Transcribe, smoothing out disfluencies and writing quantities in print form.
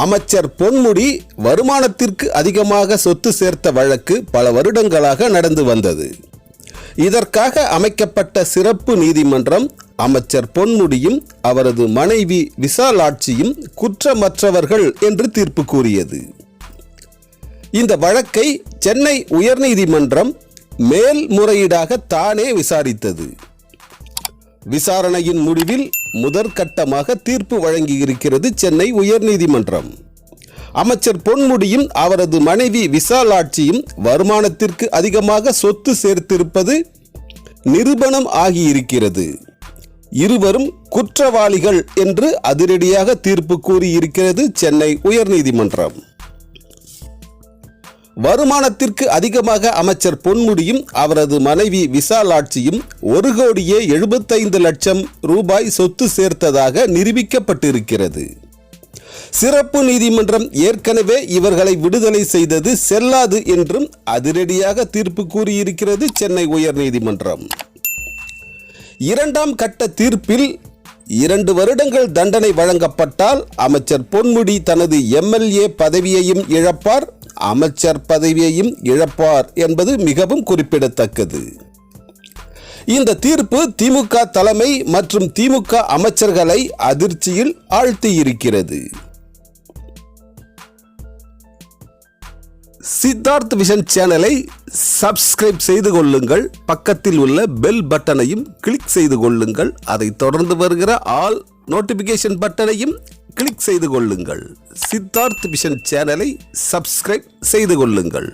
அமைச்சர் பொன்முடி வருமானத்திற்கு அதிகமாக சொத்து சேர்த்த வழக்கு பல வருடங்களாக நடந்து வந்தது. இதற்காக அமைக்கப்பட்ட சிறப்பு நீதிமன்றம் அமைச்சர் பொன்முடியும் அவரது மனைவி விசாலாட்சியும் குற்றமற்றவர்கள் என்று தீர்ப்பு கூறியது. இந்த வழக்கை சென்னை உயர்நீதிமன்றம் மேல்முறையீடாக தானே விசாரித்தது. விசாரணையின் முடிவில் முதற்கட்டமாக தீர்ப்பு வழங்கியிருக்கிறது சென்னை உயர்நீதிமன்றம். அமைச்சர் பொன்முடியும் அவரது மனைவி விசாலாட்சியும் வருமானத்திற்கு அதிகமாக சொத்து சேர்த்திருப்பது நிரூபணம் ஆகியிருக்கிறது. இருவரும் குற்றவாளிகள் என்று அதிரடியாக தீர்ப்பு கூறியிருக்கிறது சென்னை உயர்நீதிமன்றம். வருமானத்திற்கு அதிகமாக அமைச்சர் பொன்முடியும் அவரது மனைவி விசாலாட்சியும் 1,75,00,000 ரூபாய் சொத்து சேர்த்ததாக நிரூபிக்கப்பட்டிருக்கிறது. சிறப்பு நீதிமன்றம் ஏற்கனவே இவர்களை விடுதலை செய்தது செல்லாது என்றும் அதிரடியாக தீர்ப்பு கூறியிருக்கிறது சென்னை உயர்நீதிமன்றம். 2ஆம் கட்ட தீர்ப்பில் 2 வருடங்கள் தண்டனை வழங்கப்பட்டால் அமைச்சர் பொன்முடி தனது MLA பதவியையும் இழப்பார், அமைச்சர் பதவியையும் இழப்பார் என்பது மிகவும் குறிப்பிடத்தக்கது. இந்த தீர்ப்பு திமுக தலைமை மற்றும் திமுக அமைச்சர்களை அதிர்ச்சியில் ஆழ்த்தியிருக்கிறது. சித்தார்த் விஷன் சேனலை சப்ஸ்கிரைப் செய்து கொள்ளுங்கள். பக்கத்தில் உள்ள பெல் பட்டனையும் கிளிக் செய்து கொள்ளுங்கள். அதை தொடர்ந்து வருகிற ஆல் நோட்டிபிகேஷன் பட்டனையும் கிளிக் செய்து கொள்ளுங்கள். சித்தார்த் விஷன் சேனலை சப்ஸ்கிரைப் செய்து கொள்ளுங்கள்.